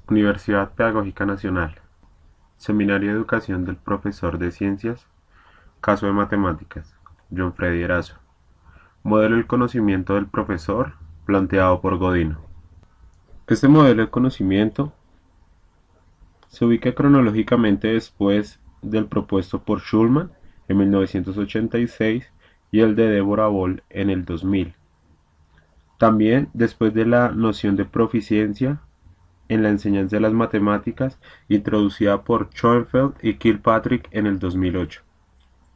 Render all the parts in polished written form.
Universidad Pedagógica Nacional. Seminario de Educación del Profesor de Ciencias. Caso de Matemáticas. John Freddy Erazo. Modelo del conocimiento del profesor, planteado por Godino. Este modelo de conocimiento se ubica cronológicamente después del propuesto por Schulman en 1986 y el de Deborah Ball en el 2000. También después de la noción de proficiencia en la enseñanza de las matemáticas, introducida por Schoenfeld y Kilpatrick en el 2008.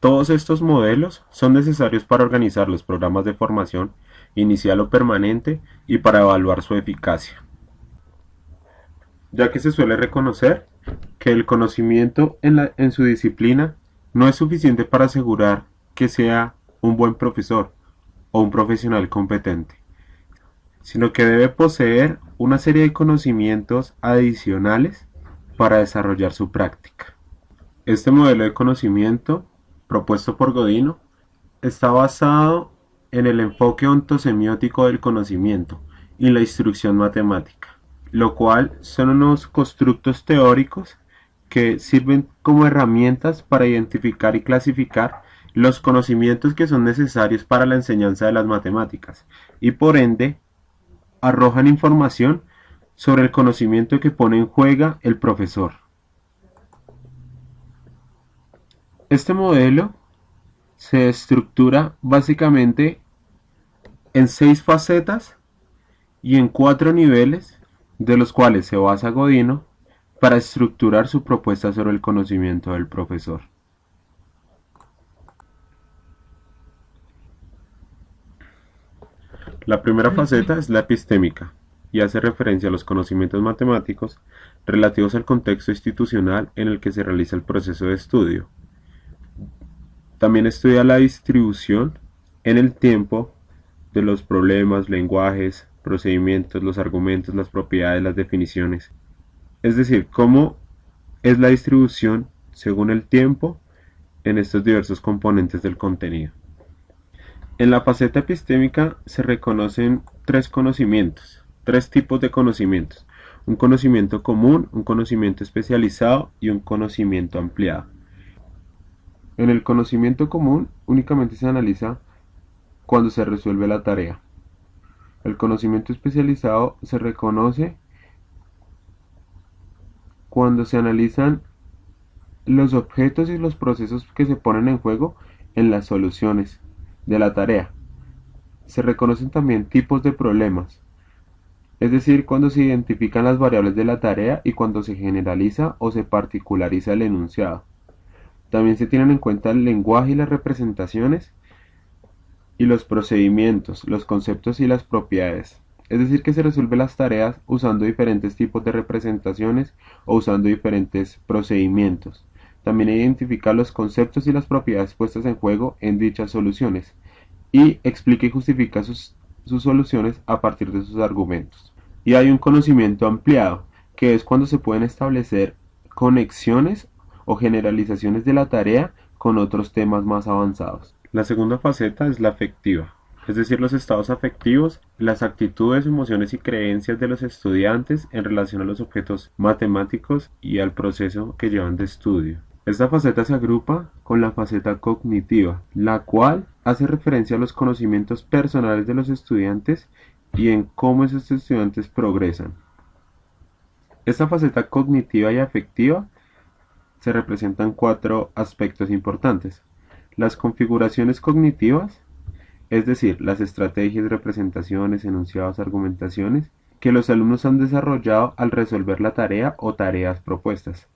Todos estos modelos son necesarios para organizar los programas de formación inicial o permanente y para evaluar su eficacia, ya que se suele reconocer que el conocimiento en su disciplina no es suficiente para asegurar que sea un buen profesor o un profesional competente, sino que debe poseer una serie de conocimientos adicionales para desarrollar su práctica. Este modelo de conocimiento, propuesto por Godino, está basado en el enfoque ontosemiótico del conocimiento y la instrucción matemática, lo cual son unos constructos teóricos que sirven como herramientas para identificar y clasificar los conocimientos que son necesarios para la enseñanza de las matemáticas y por ende arrojan información sobre el conocimiento que pone en juego el profesor. Este modelo se estructura básicamente en 6 facetas y en 4 niveles, de los cuales se basa Godino para estructurar su propuesta sobre el conocimiento del profesor. La primera faceta es la epistémica y hace referencia a los conocimientos matemáticos relativos al contexto institucional en el que se realiza el proceso de estudio. También estudia la distribución en el tiempo de los problemas, lenguajes, procedimientos, los argumentos, las propiedades, las definiciones. Es decir, cómo es la distribución según el tiempo en estos diversos componentes del contenido. En la faceta epistémica se reconocen tres conocimientos, tres tipos de conocimientos: un conocimiento común, un conocimiento especializado y un conocimiento ampliado. En el conocimiento común únicamente se analiza cuando se resuelve la tarea. El conocimiento especializado se reconoce cuando se analizan los objetos y los procesos que se ponen en juego en las soluciones de la tarea. Se reconocen también tipos de problemas, es decir, cuando se identifican las variables de la tarea y cuando se generaliza o se particulariza el enunciado. También se tienen en cuenta el lenguaje y las representaciones y los procedimientos, los conceptos y las propiedades. Es decir, que se resuelven las tareas usando diferentes tipos de representaciones o usando diferentes procedimientos. También identifica los conceptos y las propiedades puestas en juego en dichas soluciones y explica y justifica sus soluciones a partir de sus argumentos. Y hay un conocimiento ampliado, que es cuando se pueden establecer conexiones o generalizaciones de la tarea con otros temas más avanzados. La segunda faceta es la afectiva, es decir, los estados afectivos, las actitudes, emociones y creencias de los estudiantes en relación a los objetos matemáticos y al proceso que llevan de estudio. Esta faceta se agrupa con la faceta cognitiva, la cual hace referencia a los conocimientos personales de los estudiantes y en cómo esos estudiantes progresan. Esta faceta cognitiva y afectiva se representan 4 aspectos importantes: las configuraciones cognitivas, es decir, las estrategias, representaciones, enunciados, argumentaciones que los alumnos han desarrollado al resolver la tarea o tareas propuestas.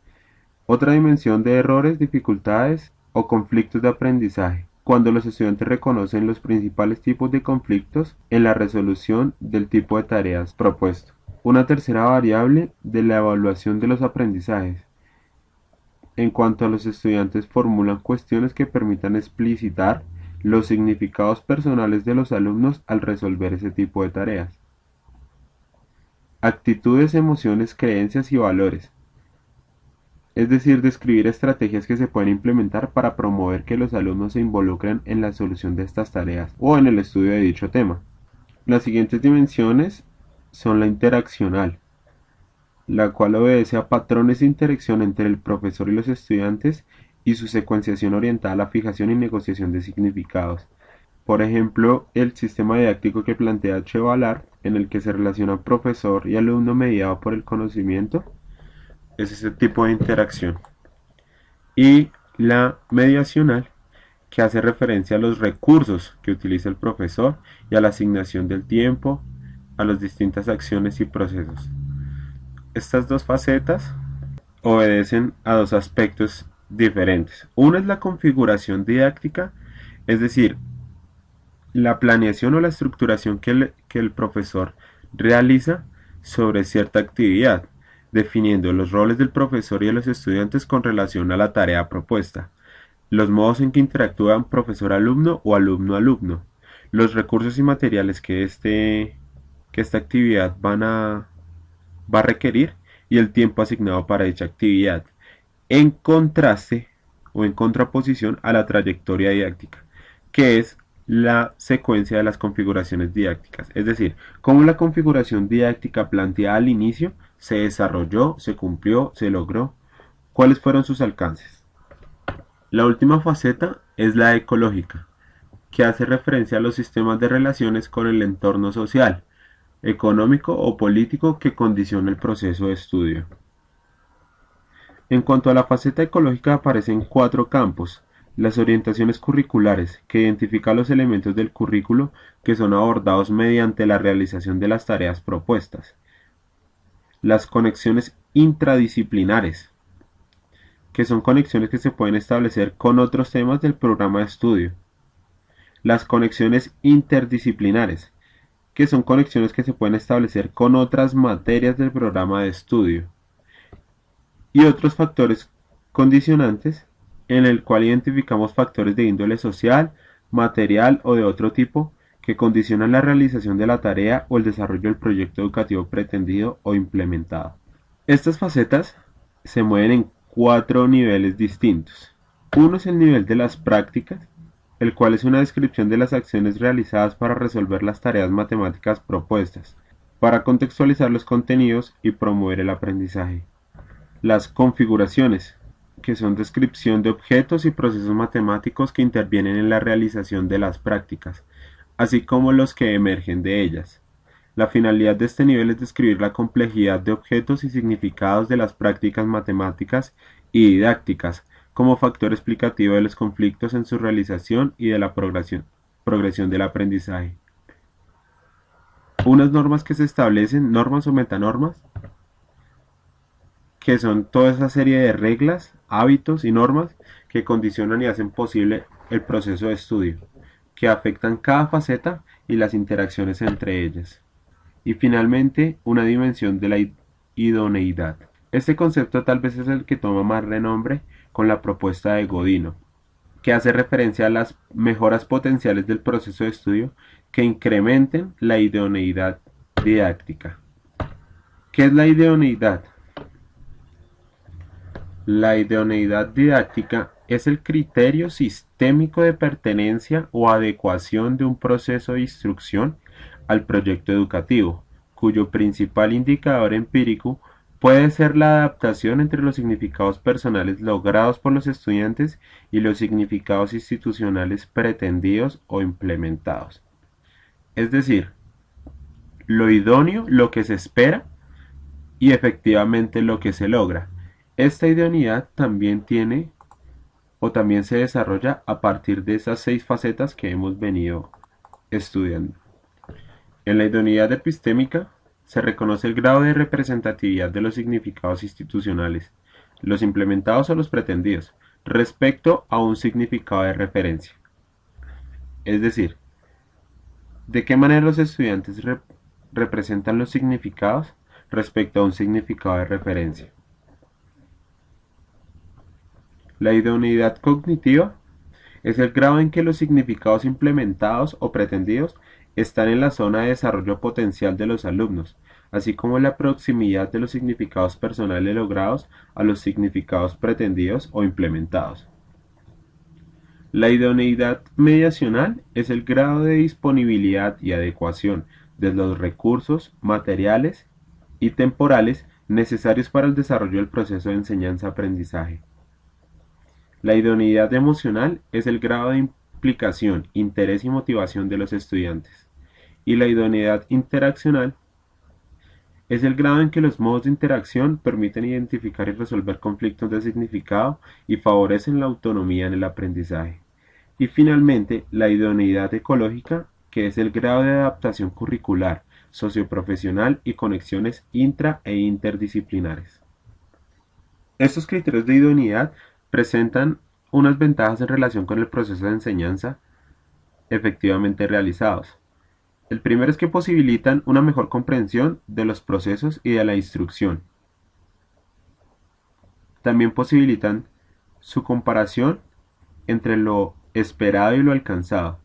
Otra dimensión de errores, dificultades o conflictos de aprendizaje, cuando los estudiantes reconocen los principales tipos de conflictos en la resolución del tipo de tareas propuesto. Una tercera variable de la evaluación de los aprendizajes, en cuanto a los estudiantes formulan cuestiones que permitan explicitar los significados personales de los alumnos al resolver ese tipo de tareas. Actitudes, emociones, creencias y valores, es decir, describir estrategias que se pueden implementar para promover que los alumnos se involucren en la solución de estas tareas o en el estudio de dicho tema. Las siguientes dimensiones son la interaccional, la cual obedece a patrones de interacción entre el profesor y los estudiantes y su secuenciación orientada a la fijación y negociación de significados. Por ejemplo, el sistema didáctico que plantea Chevalar, en el que se relaciona profesor y alumno mediado por el conocimiento, es ese tipo de interacción. Y la mediacional, que hace referencia a los recursos que utiliza el profesor y a la asignación del tiempo a las distintas acciones y procesos. Estas dos facetas obedecen a dos aspectos diferentes. Uno es la configuración didáctica, es decir, la planeación o la estructuración que el profesor realiza sobre cierta actividad, definiendo los roles del profesor y de los estudiantes con relación a la tarea propuesta, los modos en que interactúan profesor-alumno o alumno-alumno, los recursos y materiales que esta actividad va a requerir y el tiempo asignado para dicha actividad, en contraste o en contraposición a la trayectoria didáctica, que es la secuencia de las configuraciones didácticas, es decir, cómo la configuración didáctica planteada al inicio se desarrolló, se cumplió, se logró, cuáles fueron sus alcances. La última faceta es la ecológica, que hace referencia a los sistemas de relaciones con el entorno social, económico o político que condiciona el proceso de estudio. En cuanto a la faceta ecológica aparecen cuatro campos: las orientaciones curriculares, que identifican los elementos del currículo que son abordados mediante la realización de las tareas propuestas; las conexiones intradisciplinares, que son conexiones que se pueden establecer con otros temas del programa de estudio; las conexiones interdisciplinares, que son conexiones que se pueden establecer con otras materias del programa de estudio; y otros factores condicionantes, en el cual identificamos factores de índole social, material o de otro tipo que condicionan la realización de la tarea o el desarrollo del proyecto educativo pretendido o implementado. Estas facetas se mueven en cuatro niveles distintos. Uno es el nivel de las prácticas, el cual es una descripción de las acciones realizadas para resolver las tareas matemáticas propuestas, para contextualizar los contenidos y promover el aprendizaje. Las configuraciones, que son descripción de objetos y procesos matemáticos que intervienen en la realización de las prácticas, así como los que emergen de ellas. La finalidad de este nivel es describir la complejidad de objetos y significados de las prácticas matemáticas y didácticas, como factor explicativo de los conflictos en su realización y de la progresión del aprendizaje. Unas normas que se establecen, normas o metanormas, que son toda esa serie de reglas, hábitos y normas que condicionan y hacen posible el proceso de estudio, que afectan cada faceta y las interacciones entre ellas. Y finalmente, una dimensión de la idoneidad. Este concepto tal vez es el que toma más renombre con la propuesta de Godino, que hace referencia a las mejoras potenciales del proceso de estudio que incrementen la idoneidad didáctica. ¿Qué es la idoneidad? La idoneidad didáctica es el criterio sistémico de pertenencia o adecuación de un proceso de instrucción al proyecto educativo, cuyo principal indicador empírico puede ser la adaptación entre los significados personales logrados por los estudiantes y los significados institucionales pretendidos o implementados. Es decir, lo idóneo, lo que se espera, y efectivamente lo que se logra. Esta idoneidad también tiene o también se desarrolla a partir de esas 6 facetas que hemos venido estudiando. En la idoneidad epistémica se reconoce el grado de representatividad de los significados institucionales, los implementados o los pretendidos, respecto a un significado de referencia. Es decir, de qué manera los estudiantes representan los significados respecto a un significado de referencia. La idoneidad cognitiva es el grado en que los significados implementados o pretendidos están en la zona de desarrollo potencial de los alumnos, así como la proximidad de los significados personales logrados a los significados pretendidos o implementados. La idoneidad mediacional es el grado de disponibilidad y adecuación de los recursos materiales y temporales necesarios para el desarrollo del proceso de enseñanza-aprendizaje. La idoneidad emocional es el grado de implicación, interés y motivación de los estudiantes. Y la idoneidad interaccional es el grado en que los modos de interacción permiten identificar y resolver conflictos de significado y favorecen la autonomía en el aprendizaje. Y finalmente, la idoneidad ecológica, que es el grado de adaptación curricular, socioprofesional y conexiones intra e interdisciplinares. Estos criterios de idoneidad presentan unas ventajas en relación con el proceso de enseñanza efectivamente realizados. El primero es que posibilitan una mejor comprensión de los procesos y de la instrucción. También posibilitan su comparación entre lo esperado y lo alcanzado,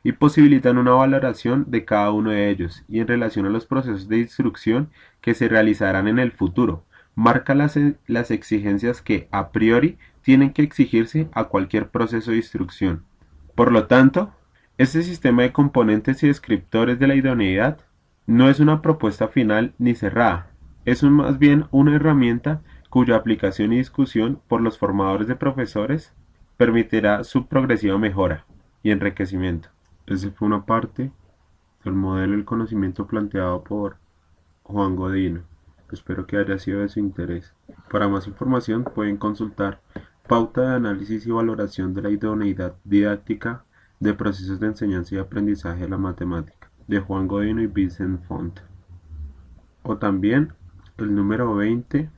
y posibilitan una valoración de cada uno de ellos y en relación a los procesos de instrucción que se realizarán en el futuro. Marca las exigencias que, a priori, tienen que exigirse a cualquier proceso de instrucción. Por lo tanto, este sistema de componentes y descriptores de la idoneidad no es una propuesta final ni cerrada, es más bien una herramienta cuya aplicación y discusión por los formadores de profesores permitirá su progresiva mejora y enriquecimiento. Esa fue una parte del modelo del conocimiento planteado por Juan Godino. Espero que haya sido de su interés. Para más información pueden consultar Pauta de análisis y valoración de la idoneidad didáctica de procesos de enseñanza y aprendizaje de la matemática, de Juan Godino y Vincent Font. O también el número 20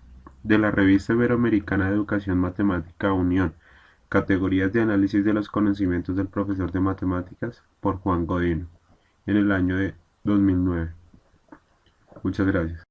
de la Revista Iberoamericana de Educación Matemática Unión, Categorías de análisis de los conocimientos del profesor de matemáticas, por Juan Godino, en el año de 2009. Muchas gracias.